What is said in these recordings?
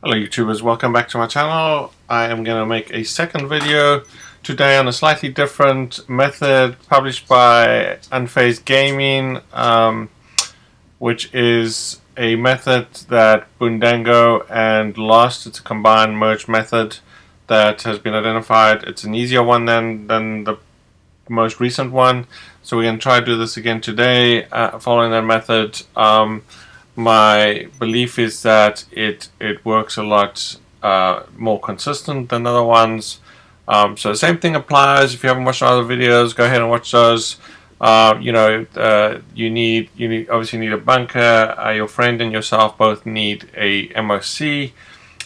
Hello YouTubers, welcome back to my channel. I am going to make a second video today on a slightly different method published by Unfazed Gaming, which is a method that Bundango and Lost, it's a combined merge method that has been identified. It's an easier one than the most recent one, so we're going to try to do this again today following that method. My belief is that it works a lot more consistent than other ones. So the same thing applies. If you haven't watched other videos, go ahead and watch those. You obviously need a bunker. Your friend and yourself both need a MOC,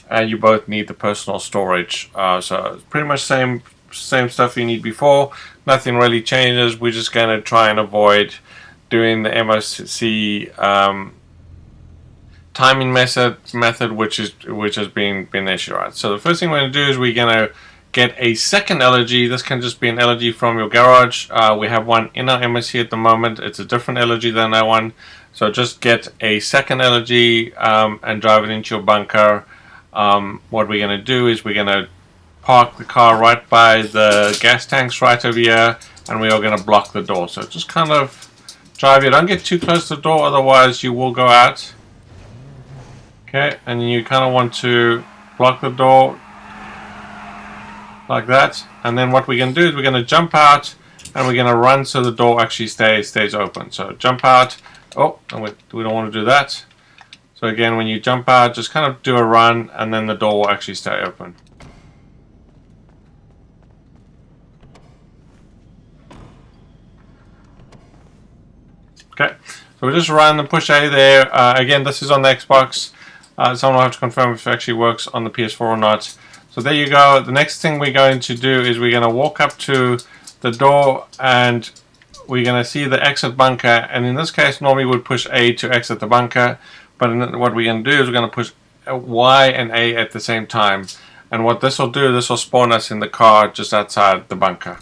and you both need the personal storage. So it's pretty much same stuff you need before. Nothing really changes. We're just going to try and avoid doing the MOC timing method, which has been the issue, right? So the first thing we're going to do is we're going to get a second LG. This can just be an LG from your garage. We have one in our MSC at the moment. It's a different LG than that one. So just get a second LG and drive it into your bunker. What we're going to do is we're going to park the car right by the gas tanks right over here, and we are going to block the door. So just kind of drive it. Don't get too close to the door, otherwise you will go out. Okay, and you kind of want to block the door like that, and then what we're going to do is we're going to jump out and we're going to run so the door actually stays open. So jump out. Oh, and we don't want to do that. So again, when you jump out, just kind of do a run, and then the door will actually stay open. Okay, so we just run and push A there. Again, this is on the Xbox. Someone will have to confirm if it actually works on the PS4 or not. So there you go. The next thing we're going to do is we're going to walk up to the door, and we're going to see the exit bunker. And in this case, normally we would push A to exit the bunker. But what we're going to do is we're going to push Y and A at the same time. And what this will do, this will spawn us in the car just outside the bunker.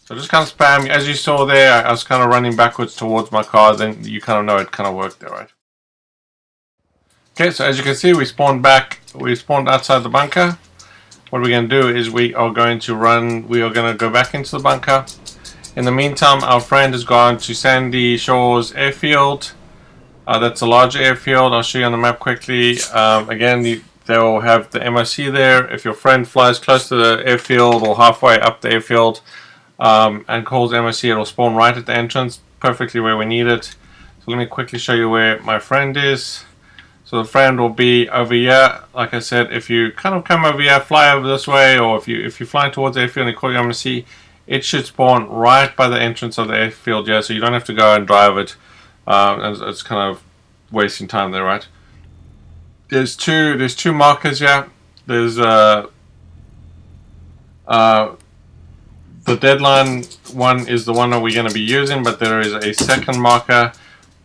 So just kind of spam. As you saw there, I was kind of running backwards towards my car. Then you kind of know it kind of worked there, right? Okay, so as you can see, we spawned outside the bunker. What we're going to do is we are going to go back into the bunker. In the meantime, our friend has gone to Sandy Shores airfield. That's a larger airfield. I'll show you on the map quickly. Again, they'll have the MOC there. If your friend flies close to the airfield or halfway up the airfield and calls MOC, it will spawn right at the entrance, perfectly where we need it. So let me quickly show you where my friend is. So the friend will be over here. Like I said, if you kind of come over here, fly over this way, or if you're flying towards the airfield and you call your MSC, it should spawn right by the entrance of the airfield here, so you don't have to go and drive it. It's kind of wasting time there, right? There's two markers here. There's the deadline one is the one that we're going to be using, but there is a second marker.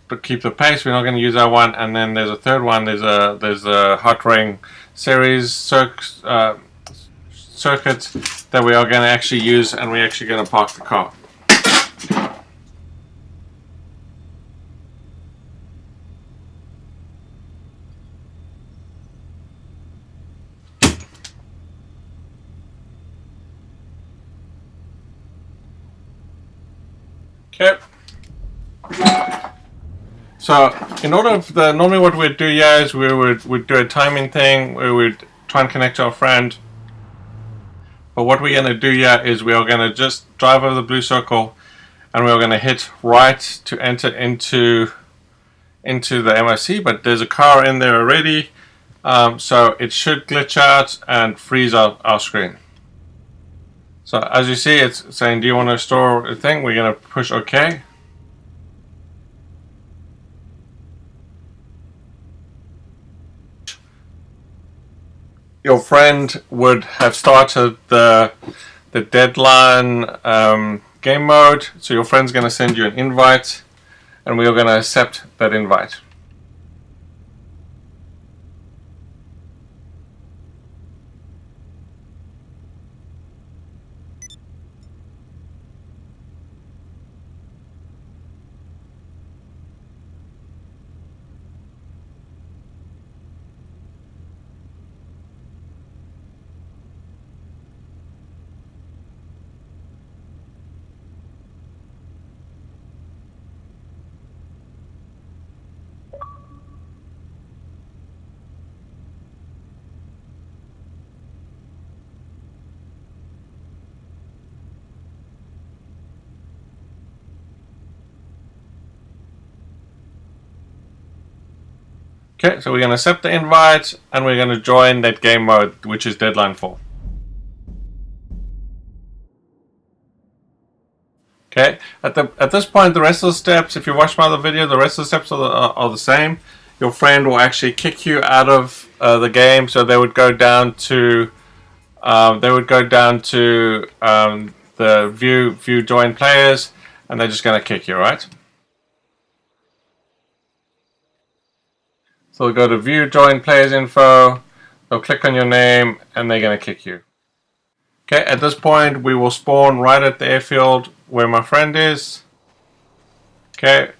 But keep the pace, we're not going to use that one. And then there's a third one. There's a hot ring series circuit that we are going to actually use, and we're actually going to park the car. Okay. So in order for normally what we'd do here is we'd do a timing thing where we'd try and connect to our friend. But what we're going to do here is we are going to just drive over the blue circle, and we're going to hit right to enter into the MOC. But there's a car in there already, so it should glitch out and freeze our screen. So as you see, it's saying, do you want to store a thing? We're going to push OK. Your friend would have started the deadline game mode, so your friend's going to send you an invite, and we are going to accept that invite. Okay, so we're going to accept the invite and we're going to join that game mode, which is deadline 4. Okay, at this point, the rest of the steps, if you watch my other video, the rest of the steps are the same. Your friend will actually kick you out of the game, so they would go down to the view join players, and they're just going to kick you, right? So they'll go to view join players info, they'll click on your name, and they're going to kick you. Okay, at this point we will spawn right at the airfield where my friend is. Okay,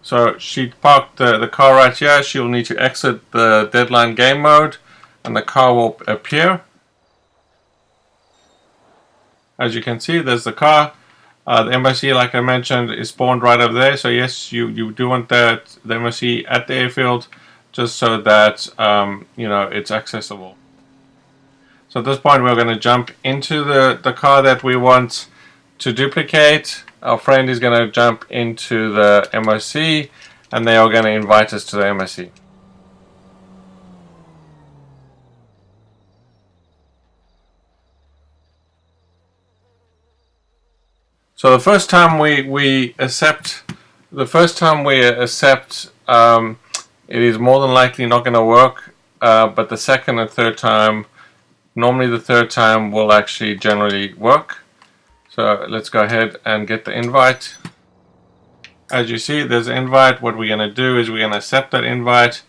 so she parked the car right here. She'll need to exit the deadline game mode and the car will appear. As you can see, there's the car. The MOC, like I mentioned, is spawned right over there. So yes, you do want the MOC at the airfield, just so that you know, it's accessible. So at this point we're going to jump into the car that we want to duplicate. Our friend is going to jump into the MOC and they are going to invite us to the MOC. So the first time we accept, it is more than likely not going to work, but the second and third time, normally the third time will actually generally work. So let's go ahead and get the invite. As you see, there's an invite. What we're going to do is we're going to accept that invite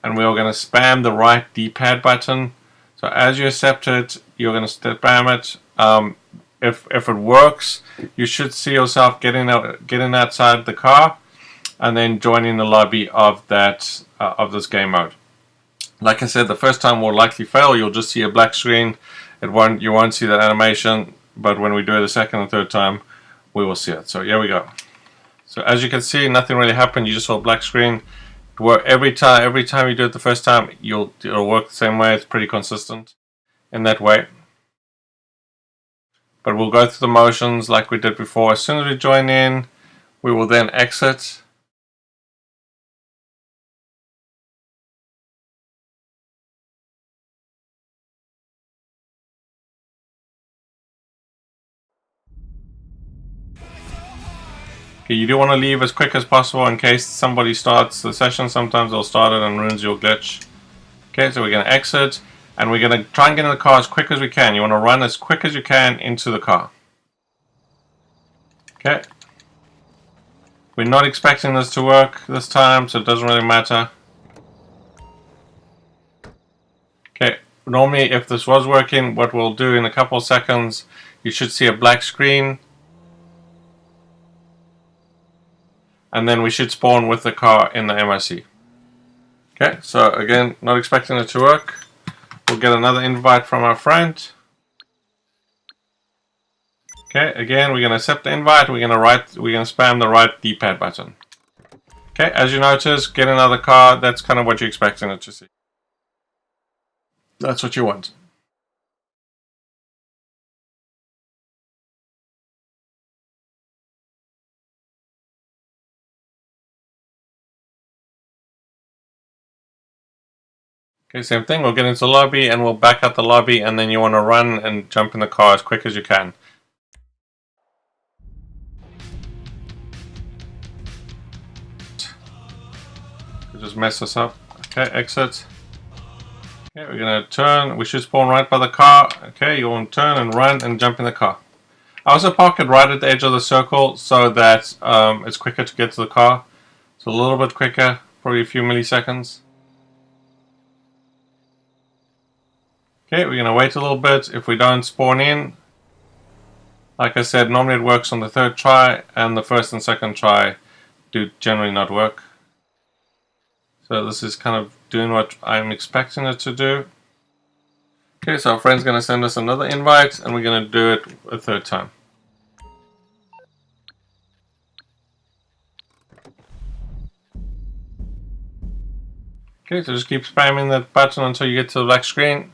and we're going to spam the right D-pad button. So as you accept it, you're going to spam it. If it works, you should see yourself getting outside the car and then joining the lobby of that of this game mode. Like I said, the first time will likely fail. You'll just see a black screen. You won't see that animation, but when we do it the second and third time, we will see it. So here we go. So as you can see, nothing really happened. You just saw a black screen. Every time you do it the first time, it'll work the same way. It's pretty consistent in that way. But we'll go through the motions like we did before. As soon as we join in, we will then exit. Okay, you do want to leave as quick as possible in case somebody starts the session. Sometimes they'll start it and ruins your glitch. Okay, so we're going to exit. And we're going to try and get in the car as quick as we can. You want to run as quick as you can into the car. Okay. We're not expecting this to work this time, so it doesn't really matter. Okay. Normally, if this was working, what we'll do in a couple of seconds, you should see a black screen. And then we should spawn with the car in the MOC. Okay, so again, not expecting it to work. We'll get another invite from our friend. Okay, again, we're going to accept the invite. We're going to spam the right D-pad button. Okay, as you notice, get another car. That's kind of what you're expecting it to see. That's what you want. Okay, same thing. We'll get into the lobby and we'll back out the lobby, and then you want to run and jump in the car as quick as you can. Just mess this up. Okay, exit. Okay, we're going to turn. We should spawn right by the car. Okay, you want to turn and run and jump in the car. I also park it right at the edge of the circle so that it's quicker to get to the car. It's a little bit quicker, probably a few milliseconds. Okay, we're going to wait a little bit. If we don't spawn in, like I said, normally it works on the third try, and the first and second try do generally not work. So this is kind of doing what I'm expecting it to do. Okay, so our friend's going to send us another invite, and we're going to do it a third time. Okay, so just keep spamming that button until you get to the black screen.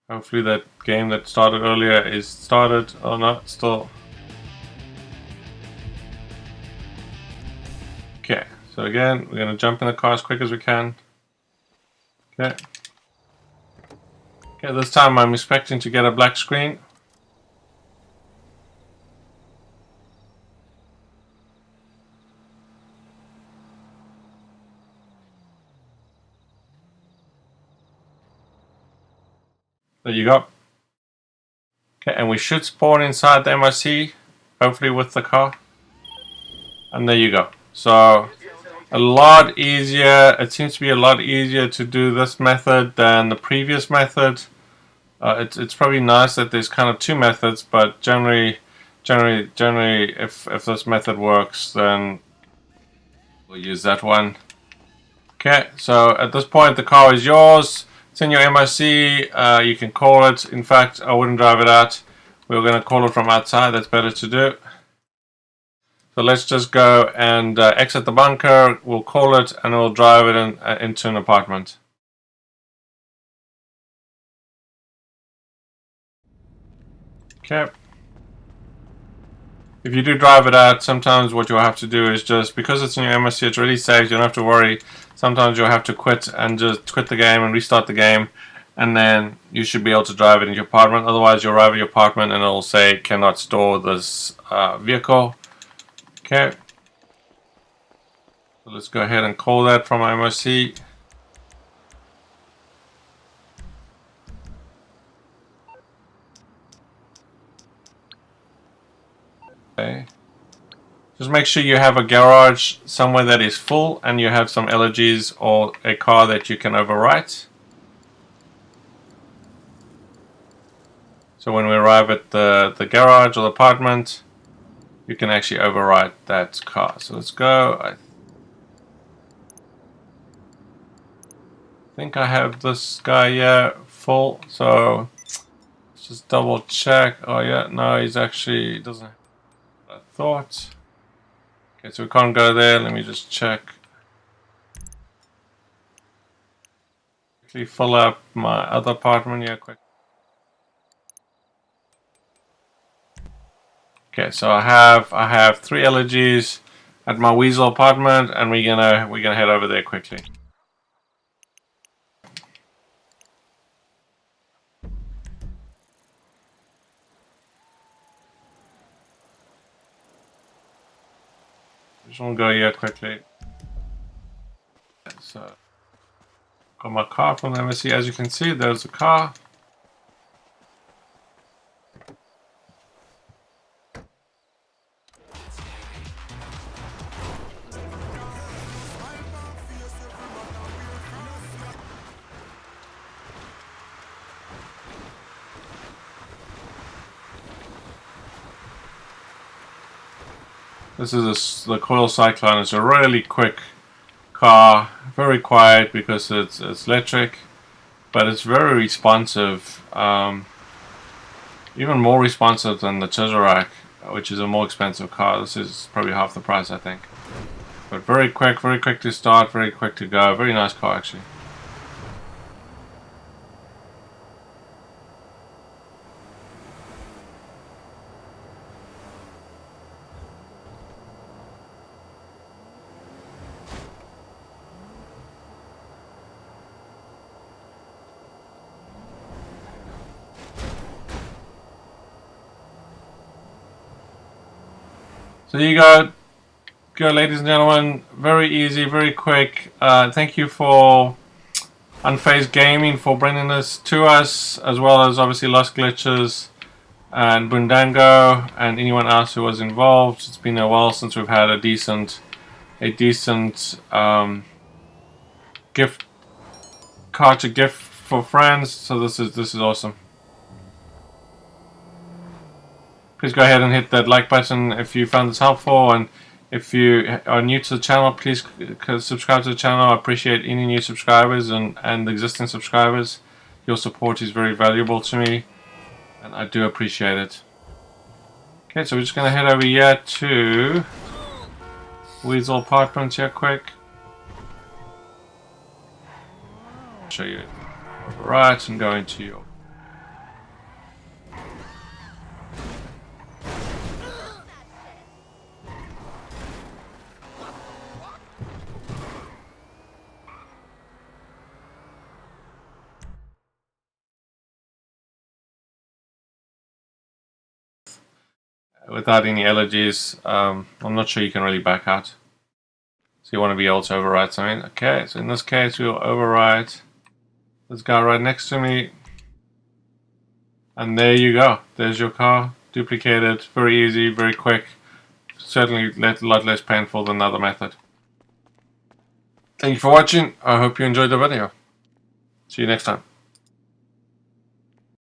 Hopefully that game that started earlier is started or not still. Okay, so again, we're going to jump in the car as quick as we can. Okay. Okay, this time I'm expecting to get a black screen. There you go. Okay, and we should spawn inside the MRC, hopefully with the car. And there you go. So, a lot easier. It seems to be a lot easier to do this method than the previous method. It's probably nice that there's kind of two methods, but generally, if this method works, then we'll use that one. Okay, so at this point, the car is yours. It's in your MOC. You can call it. In fact, I wouldn't drive it out. We're going to call it from outside. That's better to do. So let's just go and exit the bunker. We'll call it, and we'll drive it into an apartment. Okay. If you do drive it out, sometimes what you'll have to do is just, because it's in your MSC, it's really safe, you don't have to worry. Sometimes you'll have to quit and just quit the game and restart the game, and then you should be able to drive it in your apartment. Otherwise, you'll arrive at your apartment and it'll say cannot store this vehicle. Okay. So let's go ahead and call that from our MOC. Okay. Just make sure you have a garage somewhere that is full and you have some LGs or a car that you can overwrite. So when we arrive at the garage or the apartment, you can actually overwrite that car. So let's go. I think I have this guy here full. So let's just double check. Oh yeah, no, he's actually doesn't have what I thought. Okay, so we can't go there. Let me just check. Quickly fill up my other apartment here quick. Okay, so I have 3 LGs at my Weasel apartment, and we're gonna head over there quickly. Just want to go here quickly. So got my car from the MSC. As you can see, there's the car. This is the Coil Cyclone. It's a really quick car, very quiet because it's electric, but it's very responsive. Even more responsive than the Chisholm, which is a more expensive car. This is probably half the price, I think. But very quick to start, very quick to go. Very nice car, actually. So there you go, ladies and gentlemen. Very easy, very quick. Thank you for Unfazed Gaming for bringing this to us, as well as obviously Lost Glitches and Bundango and anyone else who was involved. It's been a while since we've had a decent gift card to gift for friends. So this is awesome. Please go ahead and hit that like button if you found this helpful, and if you are new to the channel, please subscribe to the channel. I appreciate any new subscribers and existing subscribers. Your support is very valuable to me, and I do appreciate it. Okay, so we're just going to head over here to Weasel Apartments here quick. Show you right and go into your without any allergies. I'm not sure you can really back out. So you want to be able to override something. Okay, so in this case we'll override this guy right next to me. And there you go. There's your car. Duplicated. Very easy, very quick. Certainly a lot less painful than the other method. Thank you for watching. I hope you enjoyed the video. See you next time.